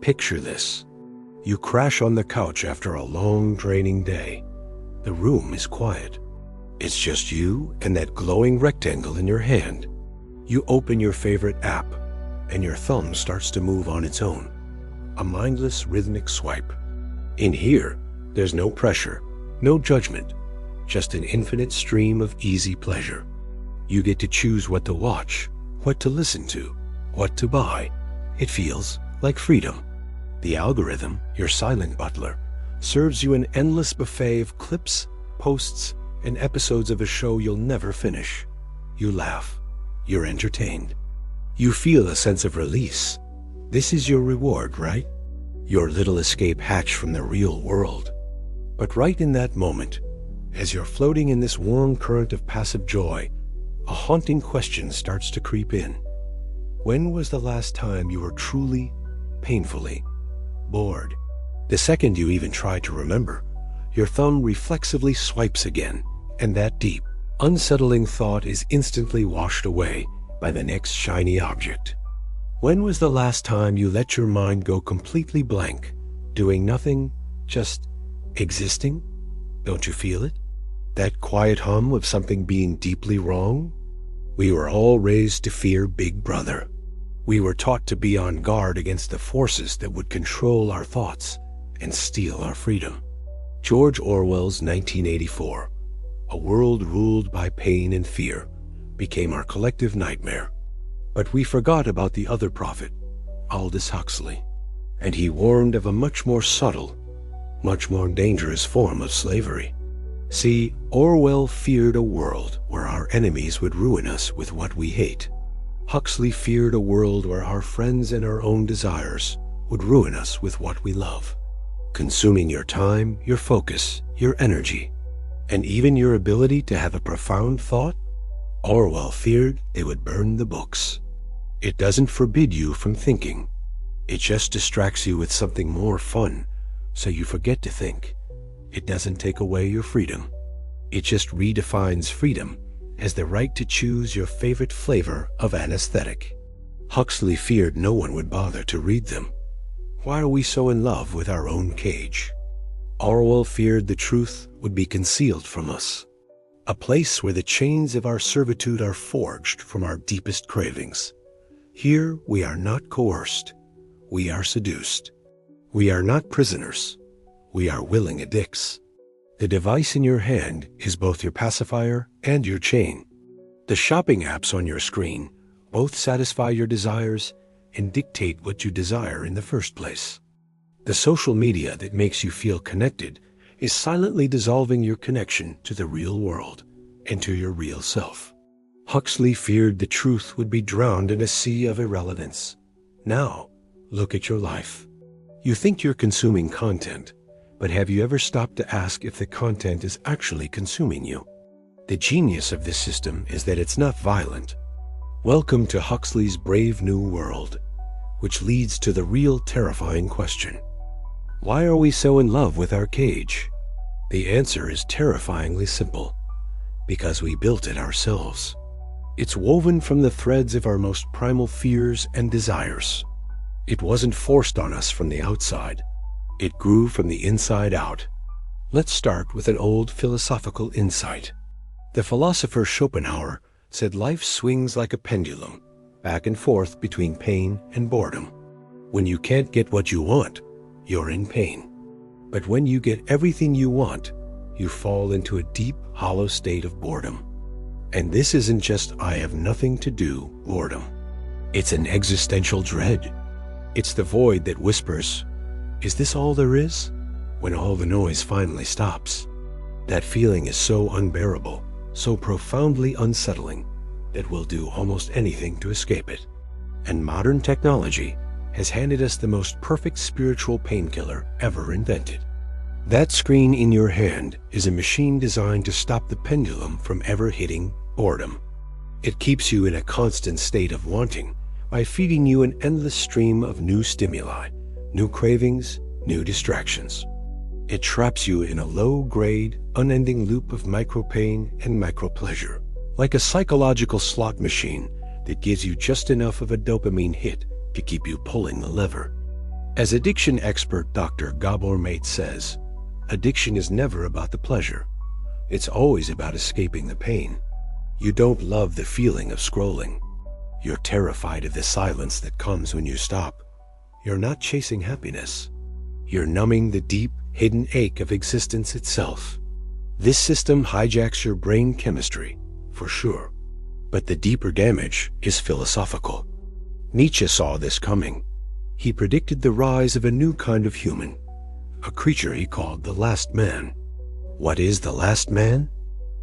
Picture this. You crash on the couch after a long, draining day. The room is quiet. It's just you and that glowing rectangle in your hand. You open your favorite app, and your thumb starts to move on its own. A mindless, rhythmic swipe. In here, there's no pressure, no judgment, just an infinite stream of easy pleasure. You get to choose what to watch, what to listen to, what to buy. It feels like freedom. The algorithm, your silent butler, serves you an endless buffet of clips, posts, and episodes of a show you'll never finish. You laugh. You're entertained. You feel a sense of release. This is your reward, right? Your little escape hatch from the real world. But right in that moment, as you're floating in this warm current of passive joy, a haunting question starts to creep in. When was the last time you were truly, painfully bored? The second you even try to remember, your thumb reflexively swipes again, and that deep, unsettling thought is instantly washed away by the next shiny object. When was the last time you let your mind go completely blank, doing nothing, just existing? Don't you feel it? That quiet hum of something being deeply wrong? We were all raised to fear Big Brother. We were taught to be on guard against the forces that would control our thoughts and steal our freedom. George Orwell's 1984, a world ruled by pain and fear, became our collective nightmare. But we forgot about the other prophet, Aldous Huxley, and he warned of a much more subtle, much more dangerous form of slavery. See, Orwell feared a world where our enemies would ruin us with what we hate. Huxley feared a world where our friends and our own desires would ruin us with what we love, consuming your time, your focus, your energy, and even your ability to have a profound thought. Orwell feared they would burn the books. It doesn't forbid you from thinking. It just distracts you with something more fun, so you forget to think. It doesn't take away your freedom. It just redefines freedom as the right to choose your favorite flavor of anesthetic. Huxley feared no one would bother to read them. Why are we so in love with our own cage? Orwell feared the truth would be concealed from us, a place where the chains of our servitude are forged from our deepest cravings. Here we are not coerced, we are seduced. We are not prisoners, we are willing addicts. The device in your hand is both your pacifier and your chain. The shopping apps on your screen both satisfy your desires and dictate what you desire in the first place. The social media that makes you feel connected is silently dissolving your connection to the real world and to your real self. Huxley feared the truth would be drowned in a sea of irrelevance. Now, look at your life. You think you're consuming content, but have you ever stopped to ask if the content is actually consuming you? The genius of this system is that it's not violent. Welcome to Huxley's Brave New World, which leads to the real terrifying question. Why are we so in love with our cage? The answer is terrifyingly simple. Because we built it ourselves. It's woven from the threads of our most primal fears and desires. It wasn't forced on us from the outside. It grew from the inside out. Let's start with an old philosophical insight. The philosopher Schopenhauer said life swings like a pendulum, back and forth between pain and boredom. When you can't get what you want, you're in pain. But when you get everything you want, you fall into a deep, hollow state of boredom. And this isn't just I have nothing to do boredom. It's an existential dread. It's the void that whispers, is this all there is? When all the noise finally stops. That feeling is so unbearable, so profoundly unsettling, that we'll do almost anything to escape it. And modern technology has handed us the most perfect spiritual painkiller ever invented. That screen in your hand is a machine designed to stop the pendulum from ever hitting boredom. It keeps you in a constant state of wanting by feeding you an endless stream of new stimuli, new cravings, new distractions. It traps you in a low-grade, unending loop of micro-pain and micro-pleasure, like a psychological slot machine that gives you just enough of a dopamine hit to keep you pulling the lever. As addiction expert Dr. Gabor Maté says, addiction is never about the pleasure. It's always about escaping the pain. You don't love the feeling of scrolling. You're terrified of the silence that comes when you stop. You're not chasing happiness. You're numbing the deep, hidden ache of existence itself. This system hijacks your brain chemistry, for sure. But the deeper damage is philosophical. Nietzsche saw this coming. He predicted the rise of a new kind of human, a creature he called the last man. What is the last man?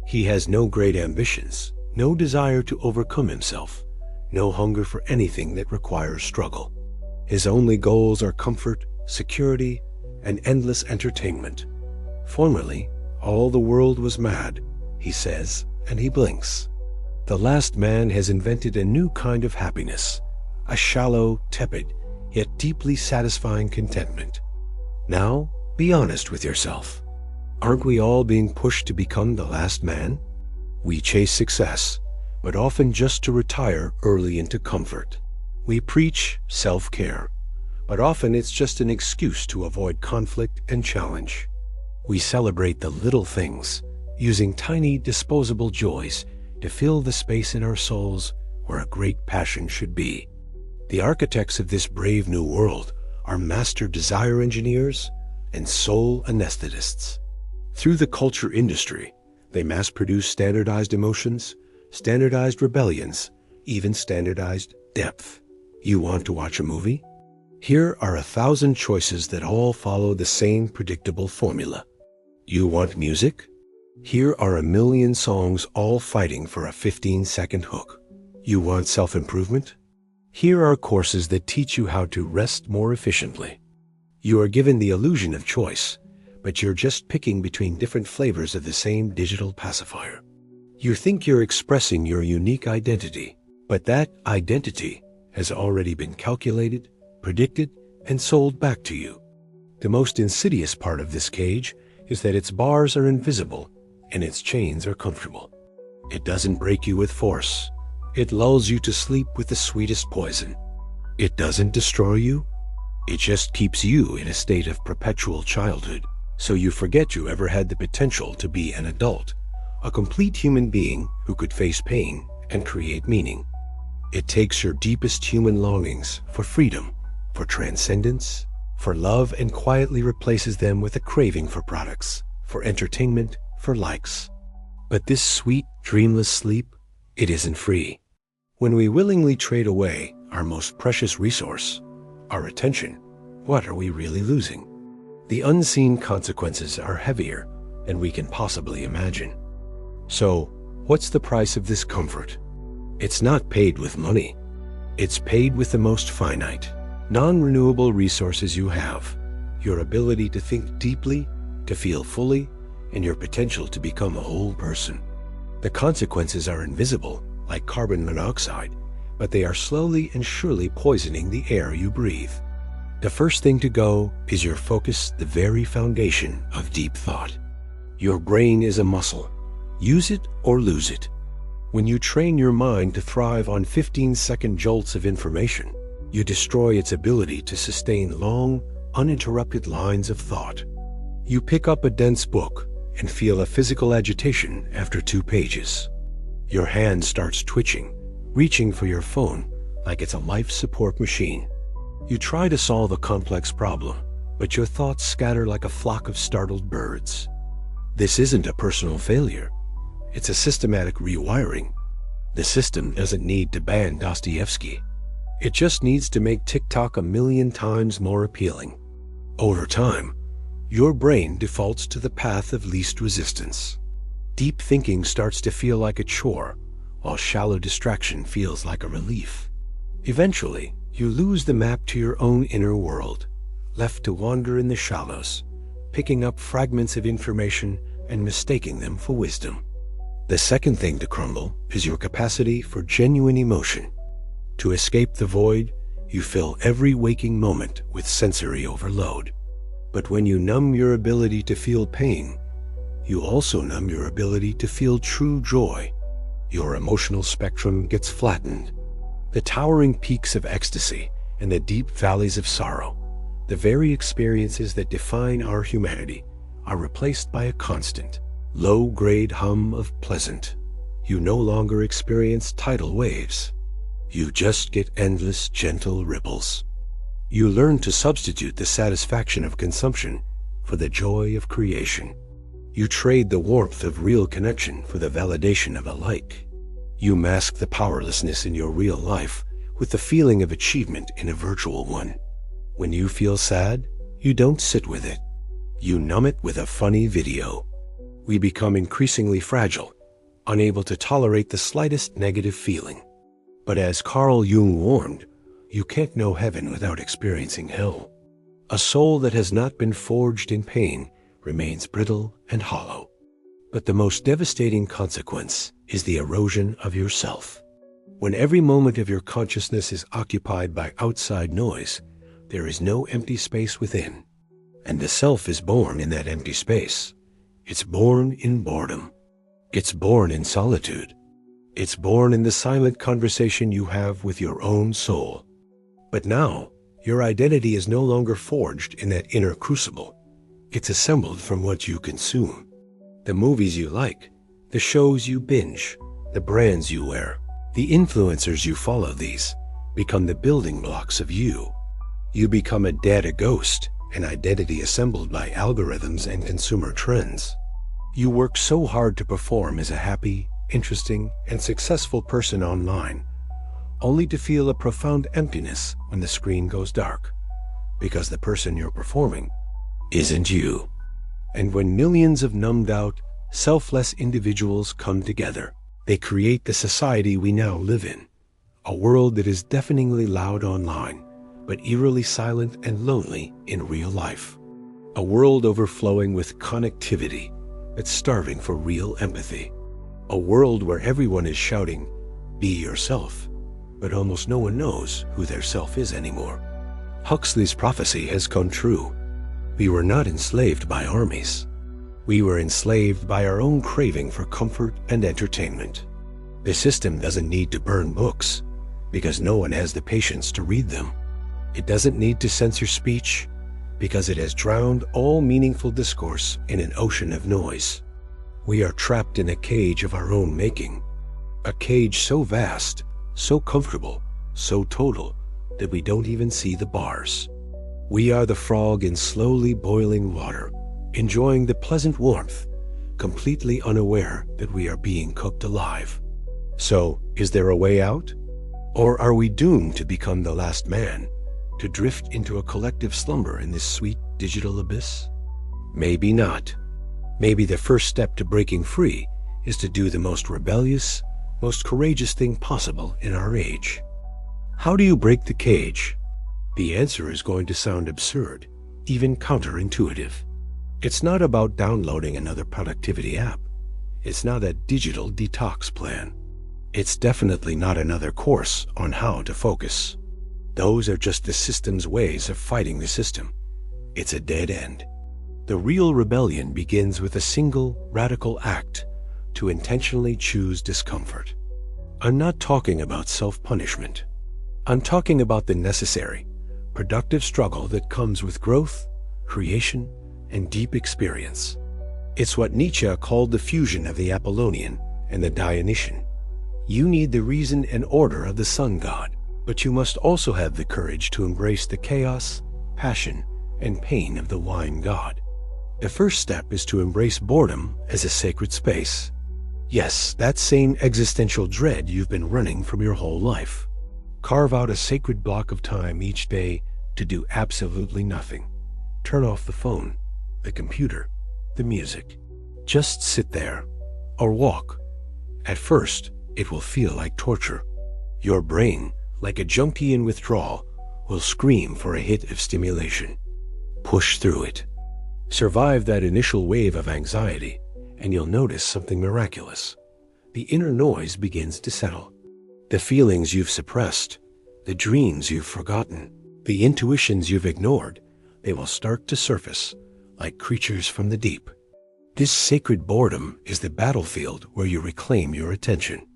He has no great ambitions, no desire to overcome himself, no hunger for anything that requires struggle. His only goals are comfort, security, and endless entertainment. Formerly, all the world was mad, he says, and he blinks. The last man has invented a new kind of happiness, a shallow, tepid, yet deeply satisfying contentment. Now, be honest with yourself. Aren't we all being pushed to become the last man? We chase success, but often just to retire early into comfort. We preach self-care, but often it's just an excuse to avoid conflict and challenge. We celebrate the little things, using tiny disposable joys to fill the space in our souls where a great passion should be. The architects of this brave new world are master desire engineers and soul anesthetists. Through the culture industry, they mass-produce standardized emotions, standardized rebellions, even standardized depth. You want to watch a movie? Here are 1,000 choices that all follow the same predictable formula. You want music? Here are 1,000,000 songs all fighting for a 15-second hook. You want self-improvement? Here are courses that teach you how to rest more efficiently. You are given the illusion of choice, but you're just picking between different flavors of the same digital pacifier. You think you're expressing your unique identity, but that identity has already been calculated, predicted, and sold back to you. The most insidious part of this cage is that its bars are invisible and its chains are comfortable. It doesn't break you with force. It lulls you to sleep with the sweetest poison. It doesn't destroy you. It just keeps you in a state of perpetual childhood, so you forget you ever had the potential to be an adult, a complete human being who could face pain and create meaning. It takes your deepest human longings for freedom, for transcendence, for love, and quietly replaces them with a craving for products, for entertainment, for likes. But this sweet, dreamless sleep, it isn't free. When we willingly trade away our most precious resource, our attention, what are we really losing? The unseen consequences are heavier than we can possibly imagine. So, what's the price of this comfort? It's not paid with money. It's paid with the most finite, non-renewable resources you have, your ability to think deeply, to feel fully, and your potential to become a whole person. The consequences are invisible, like carbon monoxide, but they are slowly and surely poisoning the air you breathe. The first thing to go is your focus, the very foundation of deep thought. Your brain is a muscle. Use it or lose it. When you train your mind to thrive on 15-second jolts of information, you destroy its ability to sustain long, uninterrupted lines of thought. You pick up a dense book and feel a physical agitation after 2 pages. Your hand starts twitching, reaching for your phone like it's a life support machine. You try to solve a complex problem, but your thoughts scatter like a flock of startled birds. This isn't a personal failure. It's a systematic rewiring. The system doesn't need to ban Dostoevsky. It just needs to make TikTok 1,000,000 times more appealing. Over time, your brain defaults to the path of least resistance. Deep thinking starts to feel like a chore, while shallow distraction feels like a relief. Eventually, you lose the map to your own inner world, left to wander in the shallows, picking up fragments of information and mistaking them for wisdom. The second thing to crumble is your capacity for genuine emotion. To escape the void, you fill every waking moment with sensory overload. But when you numb your ability to feel pain, you also numb your ability to feel true joy. Your emotional spectrum gets flattened. The towering peaks of ecstasy and the deep valleys of sorrow, The very experiences that define our humanity are replaced by a constant, low-grade hum of pleasant. You no longer experience tidal waves. You just get endless, gentle ripples. You learn to substitute the satisfaction of consumption for the joy of creation. You trade the warmth of real connection for the validation of a like. You mask the powerlessness in your real life with the feeling of achievement in a virtual one. When you feel sad, you don't sit with it. You numb it with a funny video. We become increasingly fragile, unable to tolerate the slightest negative feeling. But as Carl Jung warned, you can't know heaven without experiencing hell. A soul that has not been forged in pain remains brittle and hollow. But the most devastating consequence is the erosion of yourself. When every moment of your consciousness is occupied by outside noise, there is no empty space within. And the self is born in that empty space. It's born in boredom. It's born in solitude. It's born in the silent conversation you have with your own soul. But now, your identity is no longer forged in that inner crucible. It's assembled from what you consume. The movies you like, the shows you binge, the brands you wear, the influencers you follow, these become the building blocks of you. You become a data ghost, an identity assembled by algorithms and consumer trends. You work so hard to perform as a happy, interesting, and successful person online, only to feel a profound emptiness when the screen goes dark, because the person you're performing isn't you. And when millions of numbed-out, selfless individuals come together, they create the society we now live in, a world that is deafeningly loud online, but eerily silent and lonely in real life. A world overflowing with connectivity that's starving for real empathy. A world where everyone is shouting, "Be yourself," but almost no one knows who their self is anymore. Huxley's prophecy has come true. We were not enslaved by armies. We were enslaved by our own craving for comfort and entertainment. The system doesn't need to burn books, because no one has the patience to read them. It doesn't need to censor speech, because it has drowned all meaningful discourse in an ocean of noise. We are trapped in a cage of our own making, a cage so vast, so comfortable, so total, that we don't even see the bars. We are the frog in slowly boiling water, enjoying the pleasant warmth, completely unaware that we are being cooked alive. So, is there a way out? Or are we doomed to become the last man, to drift into a collective slumber in this sweet digital abyss? Maybe not. Maybe the first step to breaking free is to do the most rebellious, most courageous thing possible in our age. How do you break the cage? The answer is going to sound absurd, even counterintuitive. It's not about downloading another productivity app. It's not a digital detox plan. It's definitely not another course on how to focus. Those are just the system's ways of fighting the system. It's a dead end. The real rebellion begins with a single, radical act to intentionally choose discomfort. I'm not talking about self-punishment. I'm talking about the necessary, productive struggle that comes with growth, creation, and deep experience. It's what Nietzsche called the fusion of the Apollonian and the Dionysian. You need the reason and order of the sun god, but you must also have the courage to embrace the chaos, passion, and pain of the wine god. The first step is to embrace boredom as a sacred space. Yes, that same existential dread you've been running from your whole life. Carve out a sacred block of time each day to do absolutely nothing. Turn off the phone, the computer, the music. Just sit there, or walk. At first, it will feel like torture. Your brain, like a junkie in withdrawal, will scream for a hit of stimulation. Push through it. Survive that initial wave of anxiety, and you'll notice something miraculous. The inner noise begins to settle. The feelings you've suppressed, the dreams you've forgotten, the intuitions you've ignored, they will start to surface like creatures from the deep. This sacred boredom is the battlefield where you reclaim your attention.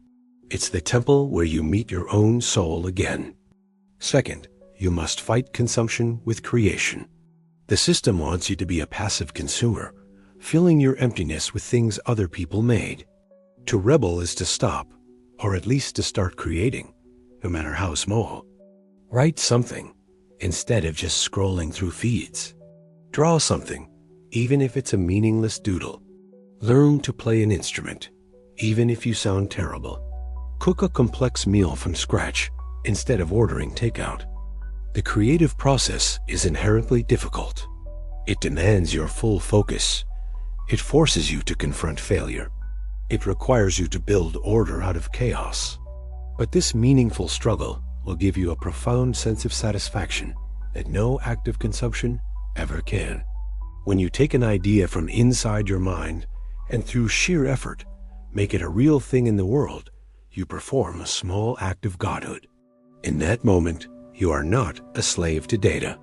It's the temple where you meet your own soul again. Second, you must fight consumption with creation. The system wants you to be a passive consumer, filling your emptiness with things other people made. To rebel is to stop, or at least to start creating, no matter how small. Write something, instead of just scrolling through feeds. Draw something, even if it's a meaningless doodle. Learn to play an instrument, even if you sound terrible. Cook a complex meal from scratch, instead of ordering takeout. The creative process is inherently difficult. It demands your full focus. It forces you to confront failure. It requires you to build order out of chaos. But this meaningful struggle will give you a profound sense of satisfaction that no act of consumption ever can. When you take an idea from inside your mind and through sheer effort make it a real thing in the world, you perform a small act of godhood. In that moment, you are not a slave to data.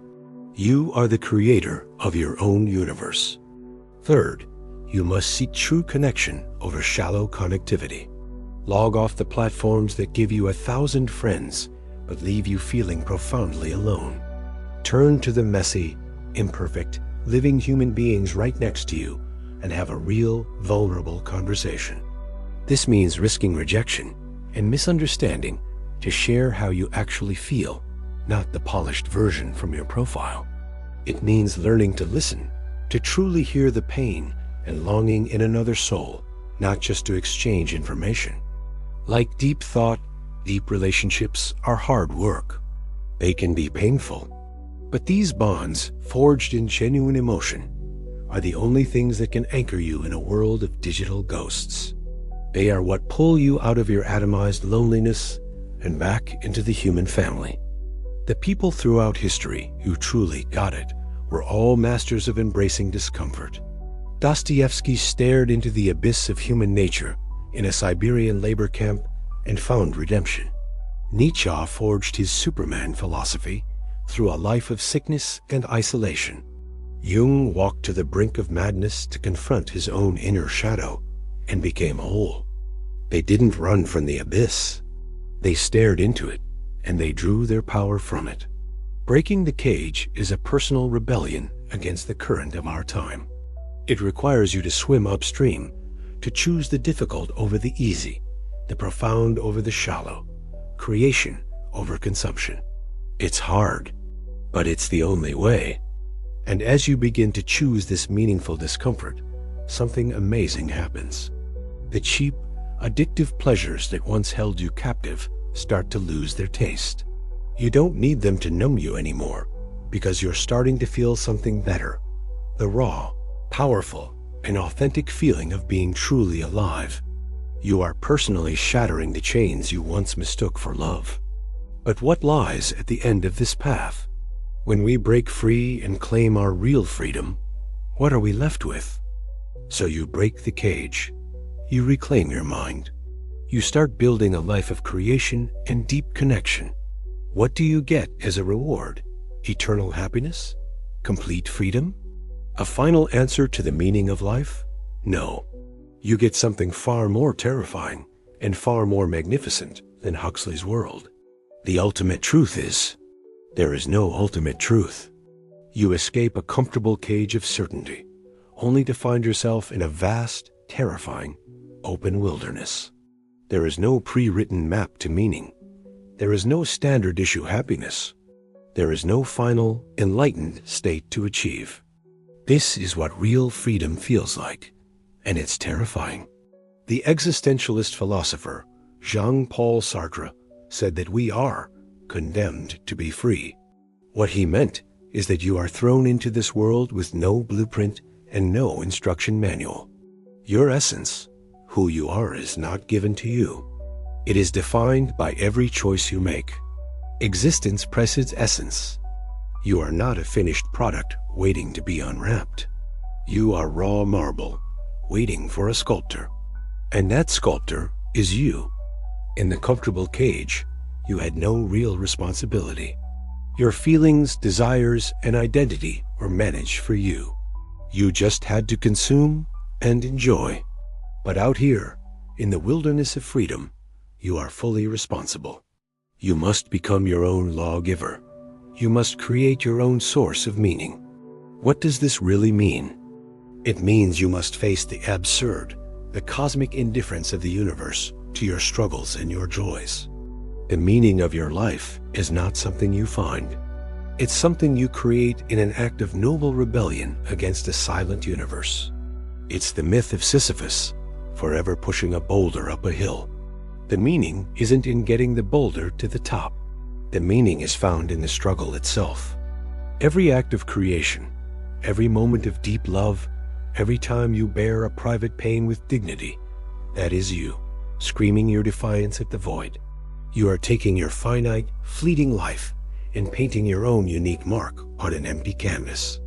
You are the creator of your own universe. Third, you must seek true connection over shallow connectivity. Log off the platforms that give you 1,000 friends but leave you feeling profoundly alone. Turn to the messy, imperfect, living human beings right next to you and have a real, vulnerable conversation. This means risking rejection and misunderstanding to share how you actually feel, not the polished version from your profile. It means learning to listen, to truly hear the pain and longing in another soul, not just to exchange information. Like deep thought, deep relationships are hard work. They can be painful. But these bonds, forged in genuine emotion, are the only things that can anchor you in a world of digital ghosts. They are what pull you out of your atomized loneliness and back into the human family. The people throughout history who truly got it were all masters of embracing discomfort. Dostoevsky stared into the abyss of human nature in a Siberian labor camp and found redemption. Nietzsche forged his Superman philosophy through a life of sickness and isolation. Jung walked to the brink of madness to confront his own inner shadow and became whole. They didn't run from the abyss. They stared into it, and they drew their power from it. Breaking the cage is a personal rebellion against the current of our time. It requires you to swim upstream, to choose the difficult over the easy, the profound over the shallow, creation over consumption. It's hard, but it's the only way. And as you begin to choose this meaningful discomfort, something amazing happens. The cheap, addictive pleasures that once held you captive start to lose their taste. You don't need them to numb you anymore, because you're starting to feel something better. The raw, powerful, and authentic feeling of being truly alive. You are personally shattering the chains you once mistook for love. But what lies at the end of this path? When we break free and claim our real freedom, what are we left with? So you break the cage. You reclaim your mind. You start building a life of creation and deep connection. What do you get as a reward? Eternal happiness? Complete freedom? A final answer to the meaning of life? No. You get something far more terrifying and far more magnificent than Huxley's world. The ultimate truth is, there is no ultimate truth. You escape a comfortable cage of certainty, only to find yourself in a vast, terrifying, open wilderness. There is no pre-written map to meaning. There is no standard issue happiness. There is no final, enlightened state to achieve. This is what real freedom feels like, and it's terrifying. The existentialist philosopher Jean-Paul Sartre said that we are condemned to be free. What he meant is that you are thrown into this world with no blueprint and no instruction manual. Your essence, who you are, is not given to you. It is defined by every choice you make. Existence precedes essence. You are not a finished product waiting to be unwrapped. You are raw marble, waiting for a sculptor. And that sculptor is you. In the comfortable cage, you had no real responsibility. Your feelings, desires, and identity were managed for you. You just had to consume and enjoy. But out here, in the wilderness of freedom, you are fully responsible. You must become your own lawgiver. You must create your own source of meaning. What does this really mean? It means you must face the absurd, the cosmic indifference of the universe to your struggles and your joys. The meaning of your life is not something you find. It's something you create in an act of noble rebellion against a silent universe. It's the myth of Sisyphus, forever pushing a boulder up a hill. The meaning isn't in getting the boulder to the top. The meaning is found in the struggle itself. Every act of creation, every moment of deep love, every time you bear a private pain with dignity, that is you, screaming your defiance at the void. You are taking your finite, fleeting life and painting your own unique mark on an empty canvas.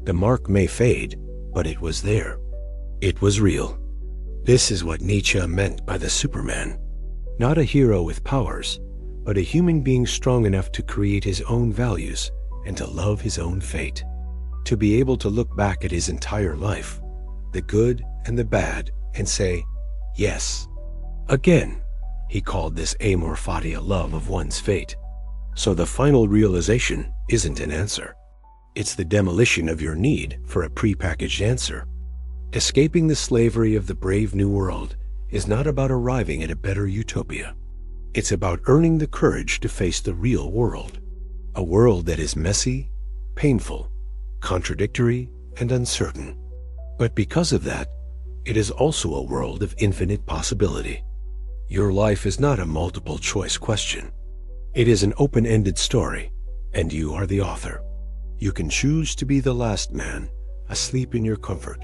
The mark may fade, but it was there. It was real. This is what Nietzsche meant by the Superman. Not a hero with powers, but a human being strong enough to create his own values and to love his own fate. To be able to look back at his entire life, the good and the bad, and say, yes. Again, he called this amor fati a love of one's fate. So the final realization isn't an answer. It's the demolition of your need for a prepackaged answer. Escaping the slavery of the brave new world is not about arriving at a better utopia. It's about earning the courage to face the real world. A world that is messy, painful, contradictory, and uncertain. But because of that, it is also a world of infinite possibility. Your life is not a multiple choice question. It is an open-ended story, and you are the author. You can choose to be the last man, asleep in your comfort,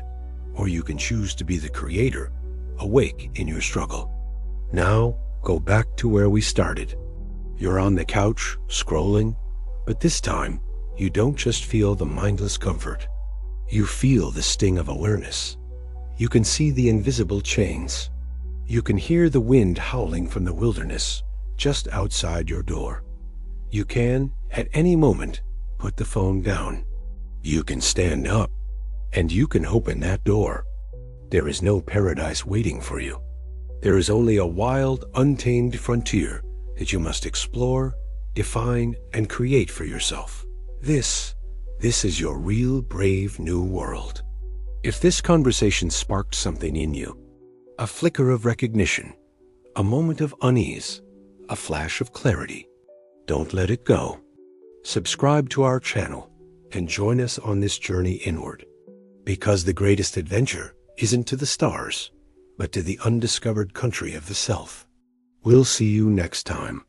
or you can choose to be the creator, awake in your struggle. Now, go back to where we started. You're on the couch, scrolling, but this time, you don't just feel the mindless comfort. You feel the sting of awareness. You can see the invisible chains. You can hear the wind howling from the wilderness just outside your door. You can, at any moment, put the phone down. You can stand up, and you can open that door. There is no paradise waiting for you. There is only a wild, untamed frontier that you must explore, define, and create for yourself. This is your real brave new world. If this conversation sparked something in you, a flicker of recognition, a moment of unease, a flash of clarity, don't let it go. Subscribe to our channel and join us on this journey inward. Because the greatest adventure isn't to the stars, but to the undiscovered country of the self. We'll see you next time.